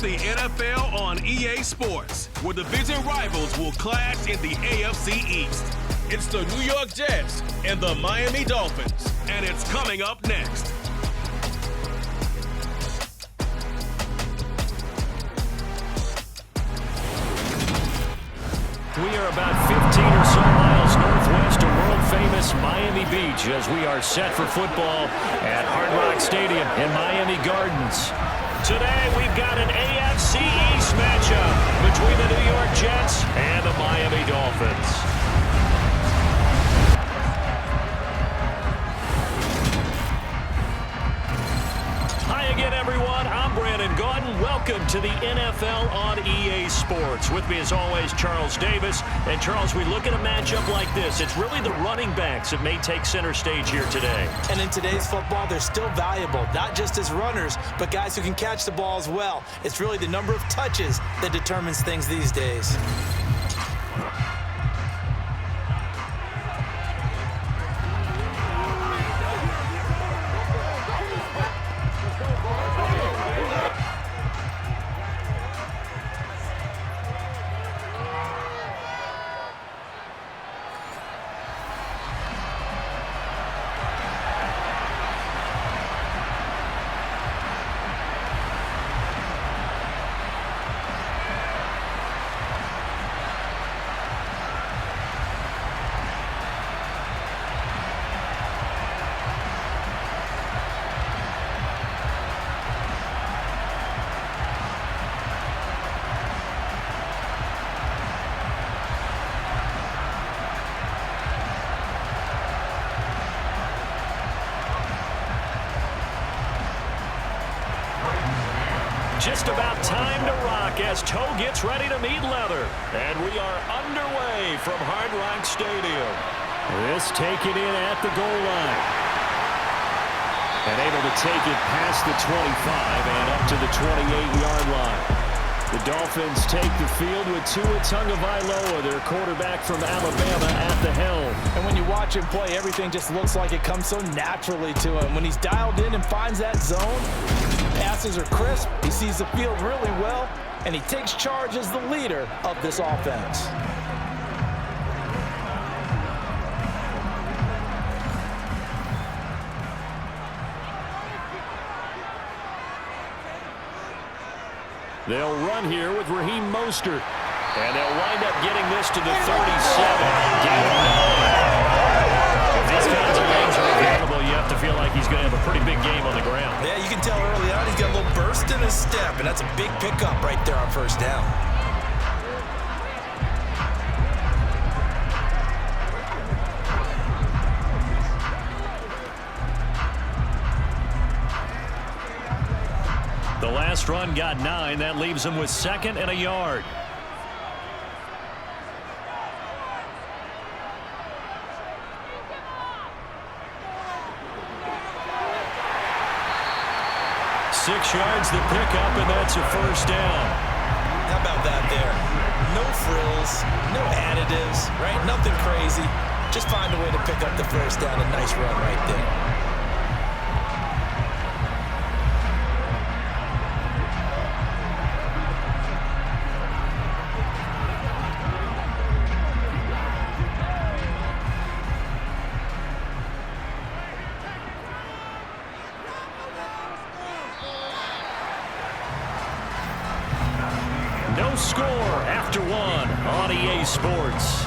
the NFL on EA Sports, where division rivals will clash in the AFC East. It's the New York Jets and the Miami Dolphins, and it's coming up next. We are about 15 or so miles northwest of world-famous Miami Beach as we are set for football at Hard Rock Stadium in Miami Gardens. Today, we've got an AFC East matchup between the New York Jets and the Miami Dolphins. Everyone, I'm Brandon Gaudin. Welcome to the NFL on EA Sports. With me as always, Charles Davis. And Charles, we look at a matchup like this. It's really the running backs that may take center stage here today. And in today's football, they're still valuable, not just as runners, but guys who can catch the ball as well. It's really the number of touches that determines things these days. Just about time to rock as toe gets ready to meet leather. And we are underway from Hard Rock Stadium. This taken in at the goal line. And able to take it past the 25 and up to the 28-yard line. The Dolphins take the field with Tua Tagovailoa, their quarterback from Alabama, at the helm. And when you watch him play, everything just looks like it comes so naturally to him. When he's dialed in and finds that zone, passes are crisp, he sees the field really well, and he takes charge as the leader of this offense. They'll run here with Raheem Mostert. And they'll wind up getting this to the 37. Gain of 9. If these kinds of games are available, you have to feel like he's going to have a pretty big game on the ground. Yeah, you can tell early on he's got a little burst in his step, and that's a big pickup right there on first down. The last run got 9. That leaves him with 2nd and a yard. Six yards the pickup, and that's a first down. How about that there? No frills, no additives, right? Nothing crazy. Just find a way to pick up the first down. A nice run right there. No score after one on EA Sports.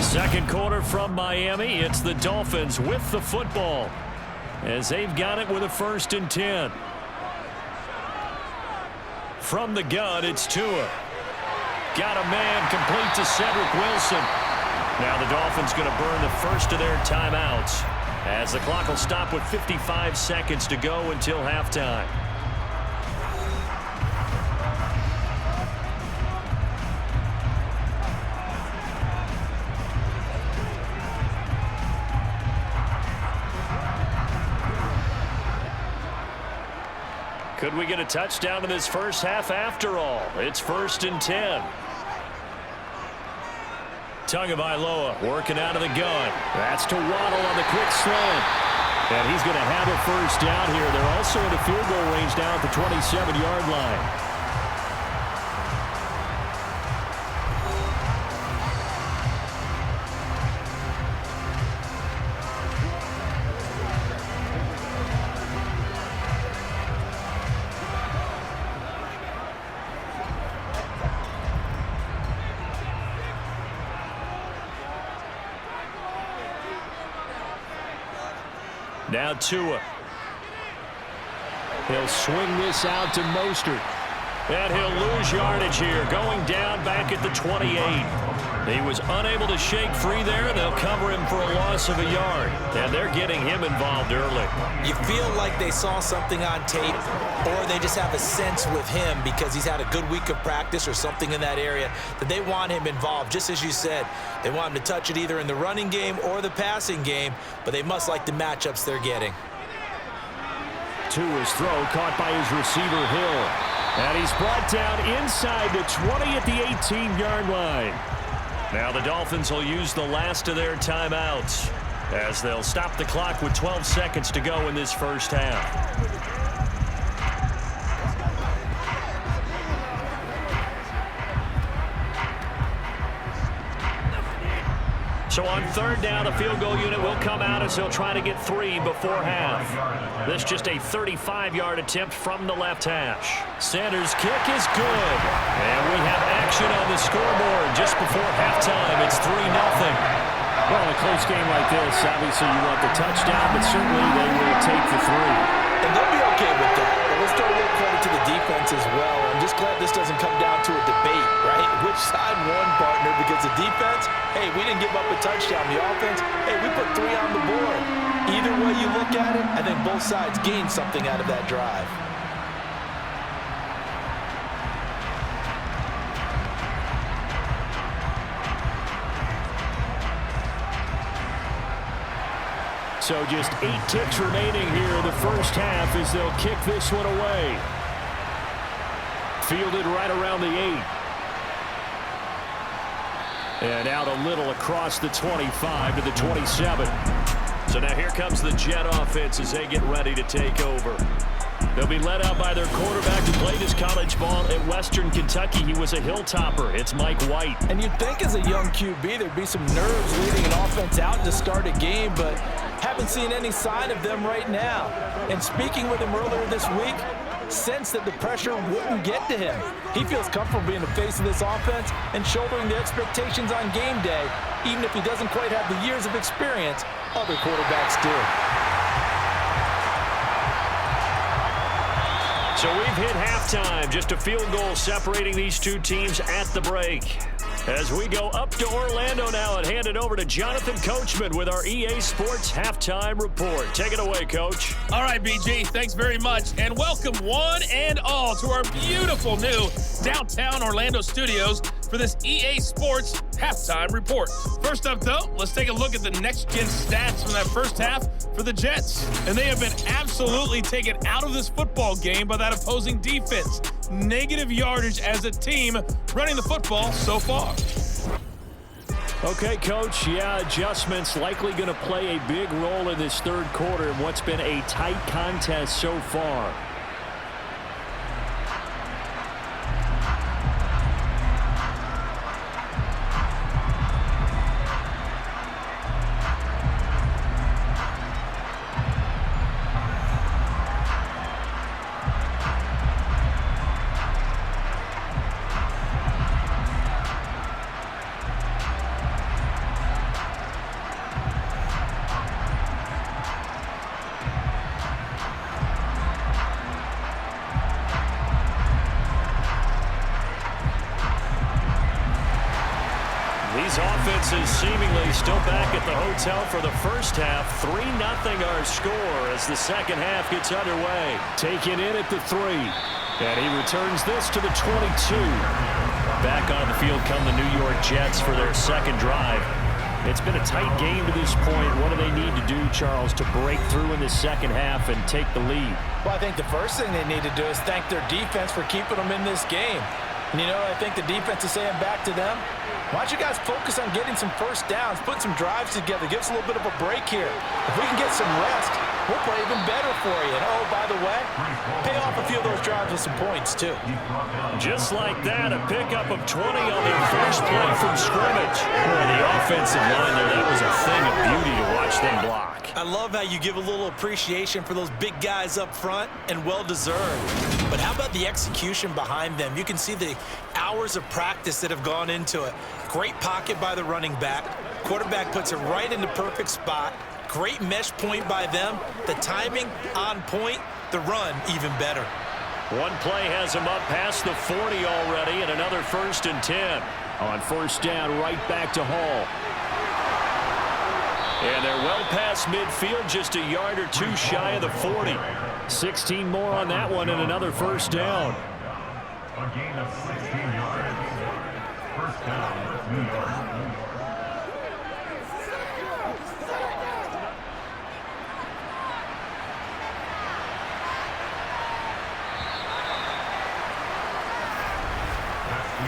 Second quarter from Miami. It's the Dolphins with the football as they've got it with a 1st and 10. From the gun, it's Tua. Got a man complete to Cedric Wilson. Now the Dolphins going to burn the first of their timeouts as the clock will stop with 55 seconds to go until halftime. Could we get a touchdown in this first half after all? It's 1st and 10. Tagovailoa working out of the gun. That's to Waddle on the quick slant. And he's going to have a first down here. They're also in the field goal range now at the 27-yard line. Now Tua. He'll swing this out to Mostert. And he'll lose yardage here, going down back at the 28. He was unable to shake free there. They'll cover him for a loss of a yard. And they're getting him involved early. You feel like they saw something on tape, or they just have a sense with him because he's had a good week of practice or something in that area that they want him involved. Just as you said, they want him to touch it either in the running game or the passing game, but they must like the matchups they're getting. Tua's throw caught by his receiver, Hill. And he's brought down inside the 20 at the 18-yard line. Now the Dolphins will use the last of their timeouts as they'll stop the clock with 12 seconds to go in this first half. So on third down, the field goal unit will come out as they'll try to get 3 before half. This just a 35-yard attempt from the left hash. Sanders' kick is good. And we have action on the scoreboard just before halftime. It's 3-0. Well, in a close game like this, obviously you want the touchdown, but certainly they will take the 3. And they'll be okay with that. But let's throw a little credit to the defense as well. I'm just glad this doesn't come down to a debate, right? Which side won, partner? Because the defense, hey, we didn't give up a touchdown. The offense, hey, we put 3 on the board. Either way you look at it, I think both sides gained something out of that drive. So just 8 ticks remaining here in the first half as they'll kick this one away. Fielded right around the 8. And out a little across the 25 to the 27. So now here comes the Jet offense as they get ready to take over. They'll be led out by their quarterback who played his college ball at Western Kentucky. He was a hilltopper. It's Mike White. And you'd think as a young QB there'd be some nerves leading an offense out to start a game, but haven't seen any sign of them right now. And speaking with him earlier this week, sensed that the pressure wouldn't get to him. He feels comfortable being the face of this offense and shouldering the expectations on game day, even if he doesn't quite have the years of experience other quarterbacks do. So we've hit halftime, just a field goal separating these two teams at the break. As we go up to Orlando now and hand it over to Jonathan Coachman with our EA Sports Halftime Report. Take it away, Coach. All right, BG, thanks very much. And welcome one and all to our beautiful new downtown Orlando studios for this EA Sports Halftime Report. First up, though, let's take a look at the next-gen stats from that first half for the Jets. And they have been absolutely taken out of this football game by that opposing defense. Negative yardage as a team running the football so far. Okay, Coach, adjustments likely going to play a big role in this third quarter in what's been a tight contest so far. These offenses seemingly still back at the hotel for the first half. 3-0 our score as the second half gets underway. Taken in at the 3. And he returns this to the 22. Back on the field come the New York Jets for their second drive. It's been a tight game to this point. What do they need to do, Charles, to break through in the second half and take the lead? Well, I think the first thing they need to do is thank their defense for keeping them in this game. And, you know, I think the defense is saying back to them, Why don't you guys focus on getting some first downs, putting some drives together, give us a little bit of a break here. If we can get some rest, we'll play even better for you. And oh, by the way, pay off a few of those drives with some points, too. Just like that, a pickup of 20 on their first play from scrimmage. Boy, the offensive line there, that was a thing of beauty to watch them block. I love how you give a little appreciation for those big guys up front, and well-deserved. But how about the execution behind them? You can see the hours of practice that have gone into it. Great pocket by the running back. Quarterback puts it right in the perfect spot. Great mesh point by them. The timing on point. The run even better. One play has him up past the 40 already, and another 1st and 10. On first down, right back to Hall. And they're well past midfield, just a yard or two shy of the 40. 16 more on that one, and another first down. A gain of 16 yards. First down, New York.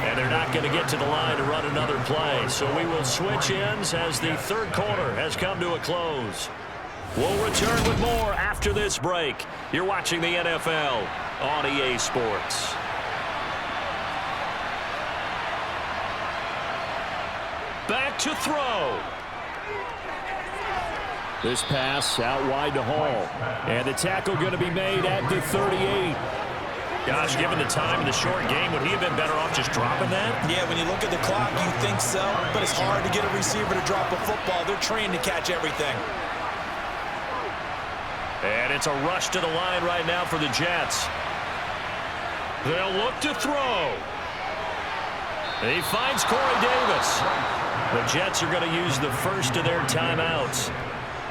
And they're not going to get to the line to run another play. So we will switch ends as the third quarter has come to a close. We'll return with more after this break. You're watching the NFL on EA Sports. Back to throw. This pass out wide to Hall. And the tackle going to be made at the 38. Gosh, given the time in the short game, would he have been better off just dropping that? Yeah, when you look at the clock, you think so. But it's hard to get a receiver to drop a football. They're trained to catch everything. And it's a rush to the line right now for the Jets. They'll look to throw. He finds Corey Davis. The Jets are going to use the first of their timeouts,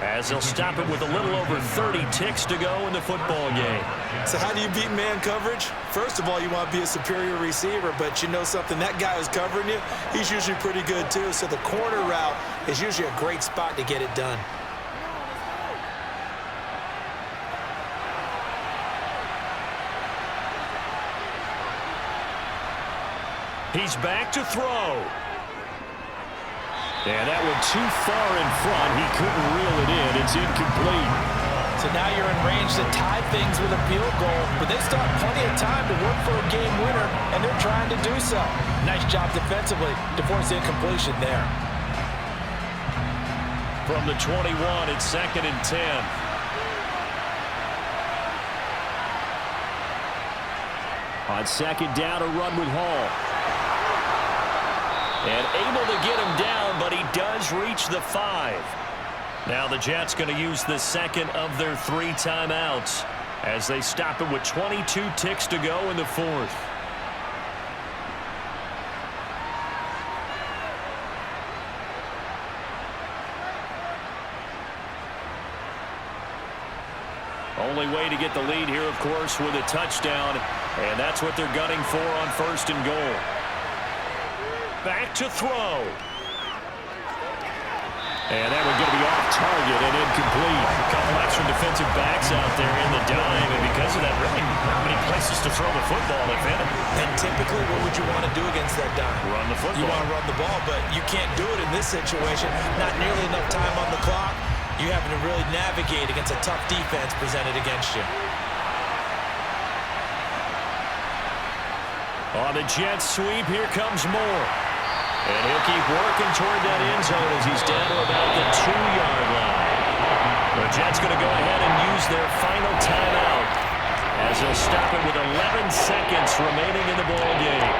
as they'll stop it with a little over 30 ticks to go in the football game. So how do you beat man coverage? First of all, you want to be a superior receiver, but you know something, that guy who's covering you, he's usually pretty good too. So the corner route is usually a great spot to get it done. He's back to throw. And that one too far in front. He couldn't reel it in. It's incomplete. So now you're in range to tie things with a field goal, but they still have plenty of time to work for a game winner, and they're trying to do so. Nice job defensively to force the incompletion there. From the 21, it's 2nd and 10. On second down, a run with Hall. And able to get him down, but he does reach the 5. Now the Jets going to use the second of their 3 timeouts as they stop it with 22 ticks to go in the 4th. Only way to get the lead here, of course, with a touchdown, and that's what they're gunning for on 1st and goal. Back to throw. And that one going to be off target and incomplete. A couple extra defensive backs out there in the dime, and because of that, really not many places to throw the football, if any. And typically, what would you want to do against that dime? Run the football. You want to run the ball, but you can't do it in this situation. Not nearly enough time on the clock. You having to really navigate against a tough defense presented against you. On the Jets sweep, here comes Moore. And he'll keep working toward that end zone as he's down to about the 2-yard line. The Jets going to go ahead and use their final timeout as they'll stop it with 11 seconds remaining in the ball game.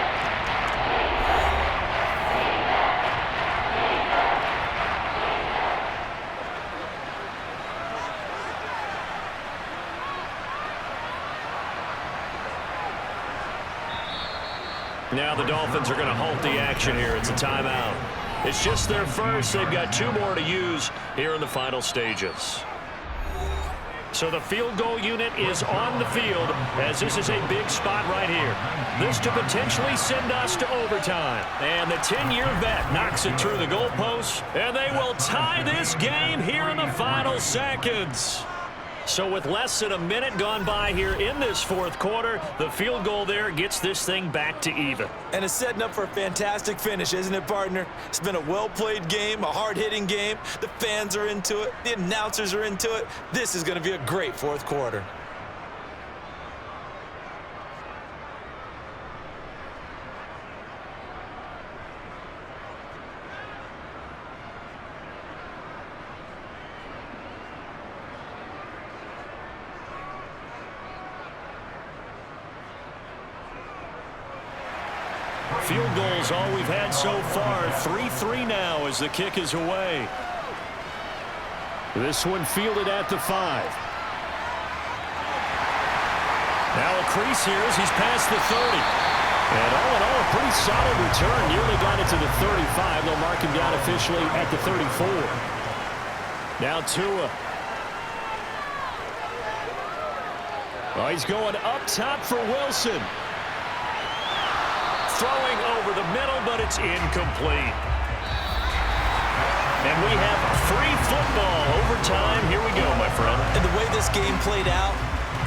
Now the Dolphins are going to halt the action here. It's a timeout. It's just their first. They've got 2 more to use here in the final stages. So the field goal unit is on the field as this is a big spot right here. This to potentially send us to overtime. And the 10-year vet knocks it through the goalpost, and they will tie this game here in the final seconds. So with less than a minute gone by here in this fourth quarter, the field goal there gets this thing back to even. And it's setting up for a fantastic finish, isn't it, partner? It's been a well-played game, a hard-hitting game. The fans are into it. The announcers are into it. This is going to be a great fourth quarter. Field goals all we've had so far. 3-3 now as the kick is away. This one fielded at the 5. Now a crease here as he's past the 30. And all in all, a pretty solid return. Nearly got it to the 35. They'll mark him down officially at the 34. Now Tua. Oh, he's going up top for Wilson. Throwing over the middle, but it's incomplete. And we have free football. Overtime. Here we go, my friend. And the way this game played out,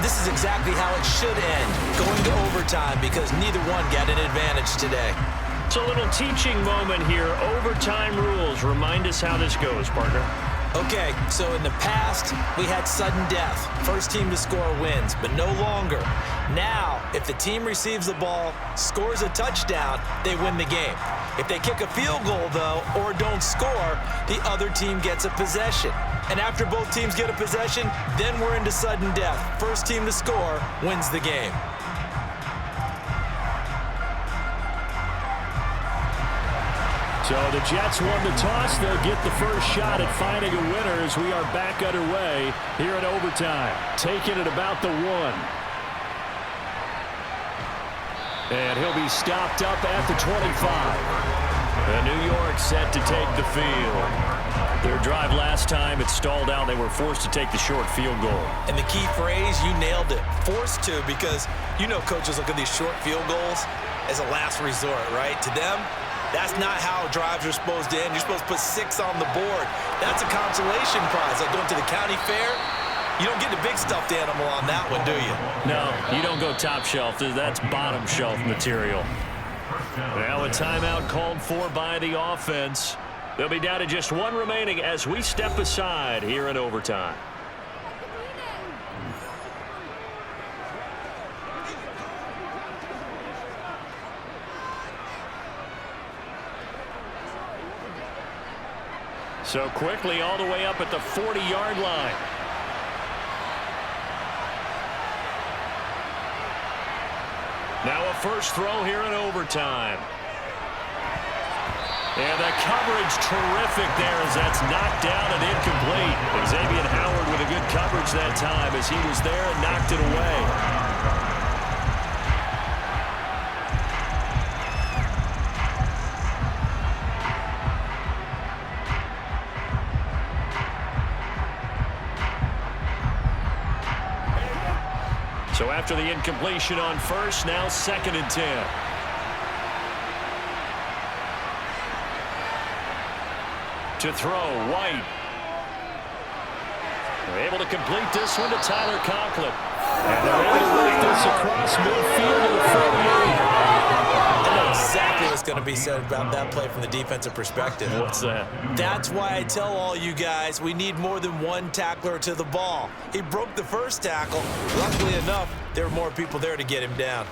this is exactly how it should end, going to overtime, because neither one got an advantage today. It's a little teaching moment here. Overtime rules. Remind us how this goes, partner. Okay, so in the past, we had sudden death. First team to score wins, but no longer. Now, if the team receives the ball, scores a touchdown, they win the game. If they kick a field goal, though, or don't score, the other team gets a possession. And after both teams get a possession, then we're into sudden death. First team to score wins the game. So the Jets won the toss. They'll get the first shot at finding a winner as we are back underway here in overtime. Taking it about the 1. And he'll be stopped up at the 25. And New York set to take the field. Their drive last time, it stalled out. They were forced to take the short field goal. And the key phrase, you nailed it. Forced to, because you know coaches look at these short field goals as a last resort, right? To them, that's not how drives are supposed to end. You're supposed to put 6 on the board. That's a consolation prize. Like going to the county fair, you don't get the big stuffed animal on that one, do you? No, you don't go top shelf. That's bottom shelf material. Now a timeout called for by the offense. They'll be down to just 1 remaining as we step aside here in overtime. So quickly all the way up at the 40-yard line. Now a first throw here in overtime. And the coverage terrific there as that's knocked down and incomplete. Xavier Howard with a good coverage that time as he was there and knocked it away. So after the incompletion on first, now 2nd and 10. To throw, White. They're able to complete this one to Tyler Conklin. And they're able to work this across midfield to the 48. I know exactly what's going to be said about that play from the defensive perspective. What's that? That's why I tell all you guys we need more than one tackler to the ball. He broke the first tackle. Luckily enough, there were more people there to get him down.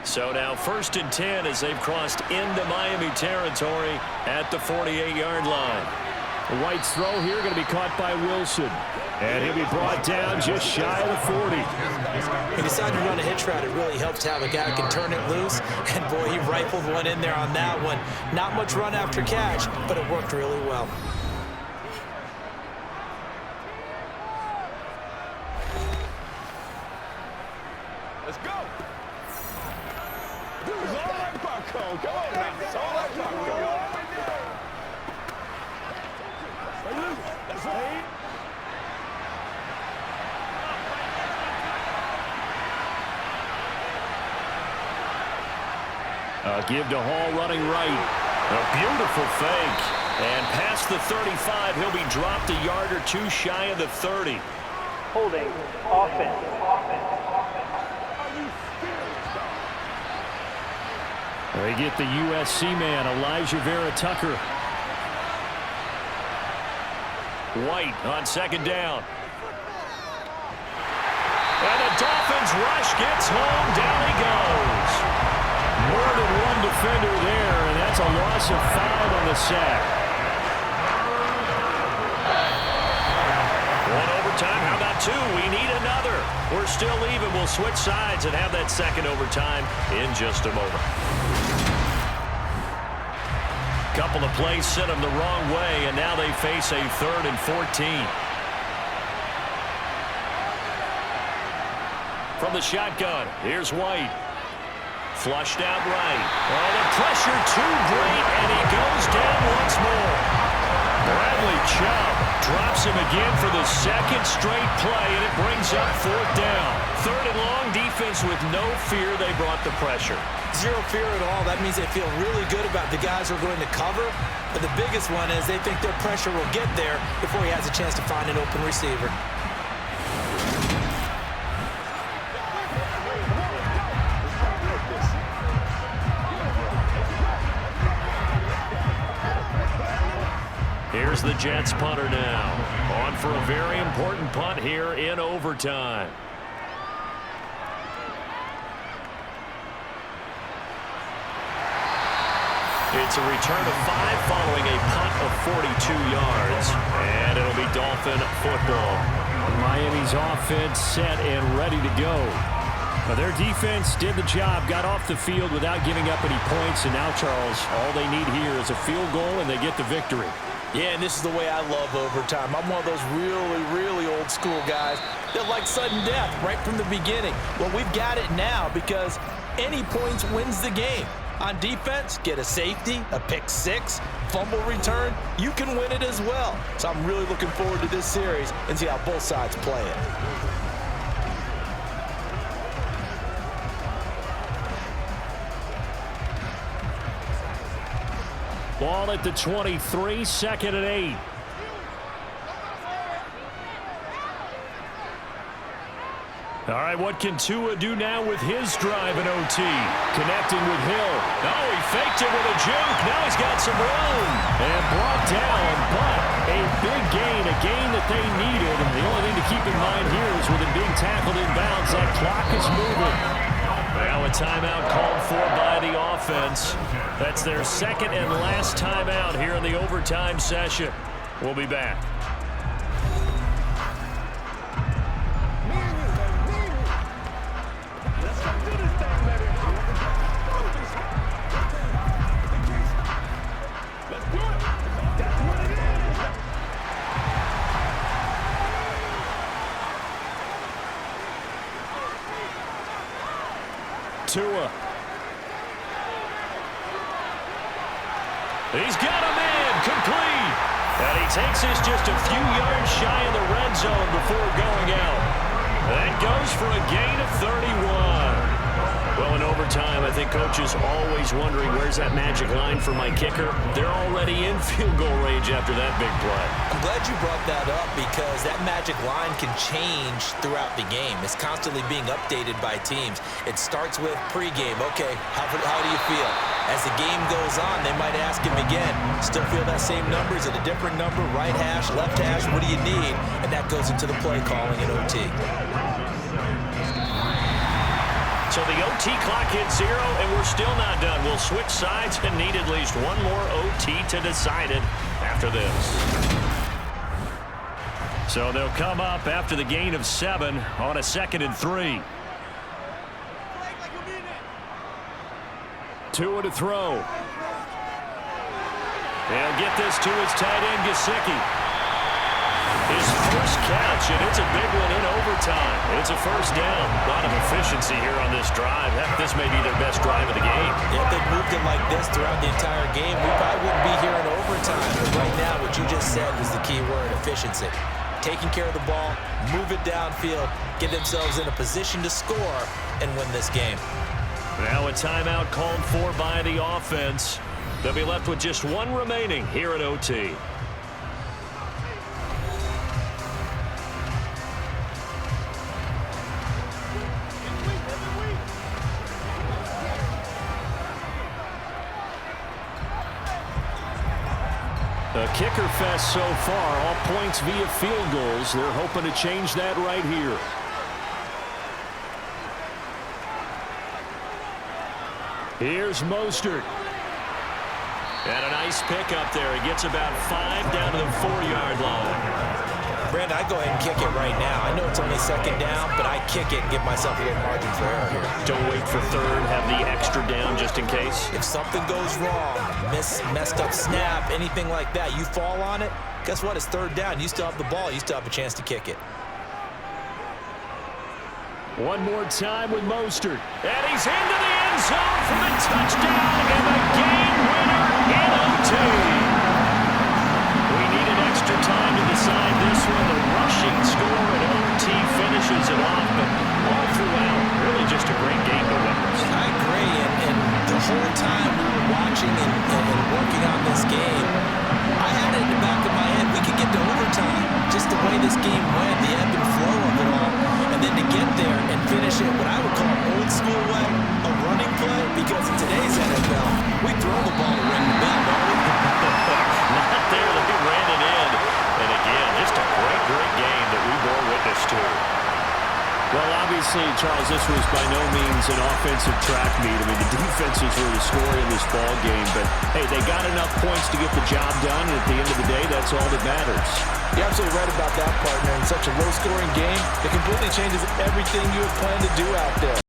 So now 1st and 10 as they've crossed into Miami territory at the 48-yard line. White's throw here going to be caught by Wilson. And he'll be brought down just shy of the 40. He decided to run a hitch route. It really helps to have a guy who can turn it loose. And boy, he rifled one in there on that one. Not much run after catch, but it worked really well. Let's go. It's all right, Paco. Come on, man. It's all right, Paco. That's right. Give to Hall running right. A beautiful fake. And past the 35, he'll be dropped a yard or two shy of the 30. Holding offense. They get the USC man, Elijah Vera Tucker. White on second down. And the Dolphins rush gets home. Down he goes. More than one defender there, and that's a loss of 5 on the sack. One overtime. How about 2? We need another. We're still even. We'll switch sides and have that second overtime in just a moment. Couple of plays sent them the wrong way, and now they face a 3rd and 14. From the shotgun, here's White. Flushed out right. Oh, the pressure too great, and he goes down once more. Bradley Chubb drops him again for the second straight play, and it brings up 4th down. 3rd and long, defense with no fear. They brought the pressure. Zero fear at all. That means they feel really good about the guys who are going to cover. But the biggest one is they think their pressure will get there before he has a chance to find an open receiver. Here's the Jets punter now. On for a very important punt here in overtime. It's a return of 5 following a punt of 42 yards. And it'll be Dolphin football. Miami's offense set and ready to go. Their defense did the job, got off the field without giving up any points. And now, Charles, all they need here is a field goal and they get the victory. Yeah, and this is the way I love overtime. I'm one of those really, really old school guys that like sudden death right from the beginning. Well, we've got it now because any points wins the game. On defense, get a safety, a pick 6, fumble return, you can win it as well. So I'm really looking forward to this series and see how both sides play it. Ball at the 23, 2nd and 8. All right, what can Tua do now with his drive in OT? Connecting with Hill. Oh, he faked it with a juke. Now he's got some room. And brought down, but a big gain, a gain that they needed. And the only thing to keep in mind here is with him being tackled in bounds, that clock is moving. Now a timeout called for by the offense. That's their 2nd and last timeout here in the overtime session. We'll be back. Tua. He's got a man complete. And he takes us just a few yards shy of the red zone before going out. That goes for a gain of 31. Well, in overtime, I think Coach is always wondering where's that magic line for my kicker. They're already in field goal range after that big play. I'm glad you brought that up because that magic line can change throughout the game. It's constantly being updated by teams. It starts with pregame. Okay, how do you feel? As the game goes on, they might ask him again. Still feel that same number? Is it a different number? Right hash, left hash? What do you need? And that goes into the play calling in OT. So the OT clock hits 0, and we're still not done. We'll switch sides and need at least one more OT to decide it after this. So they'll come up after the gain of 7 on a 2nd and 3. Tua to throw. They'll get this to his tight end, Gesicki. His first catch, and it's a big one in overtime. It's a first down. A lot of efficiency here on this drive. Heck, this may be their best drive of the game. If they moved it like this throughout the entire game, we probably wouldn't be here in overtime. But right now, what you just said was the key word, efficiency. Taking care of the ball, move it downfield, get themselves in a position to score, and win this game. Now a timeout called for by the offense. They'll be left with just one remaining here at OT. A kicker fest so far, all points via field goals. They're hoping to change that right here. Here's Mostert. And a nice pick up there. He gets about 5 down to the 4-yard line. Brandon, I go ahead and kick it right now. I know it's only second down, but I kick it and give myself a little margin for error here. Don't wait for third. Have the extra down just in case. If something goes wrong, messed up snap, anything like that, you fall on it, guess what? It's third down. You still have the ball. You still have a chance to kick it. One more time with Mostert. And he's into the end zone for the touchdown and the game winner in OT. We needed extra time to decide this one. The rushing score at OT finishes it off, but all throughout, really just a great game to witness. I agree, and the whole time we were watching and working on this game, I had it in the back of my head, we could get to overtime. Just the way this game went, the ebb and flow of it all. And then to get there and finish it what I would call an old school way, a running play, because in today's NFL, we throw the ball to ring the bell, don't we? Not there, they ran it in. And again, just a great game that we bore witness to. Well, obviously, Charles, this was by no means an offensive track meet. I mean, the defenses were the story in this ball game. But, hey, they got enough points to get the job done. And at the end of the day, that's all that matters. You're absolutely right about that, partner. In such a low-scoring game, it completely changes everything you had planned to do out there.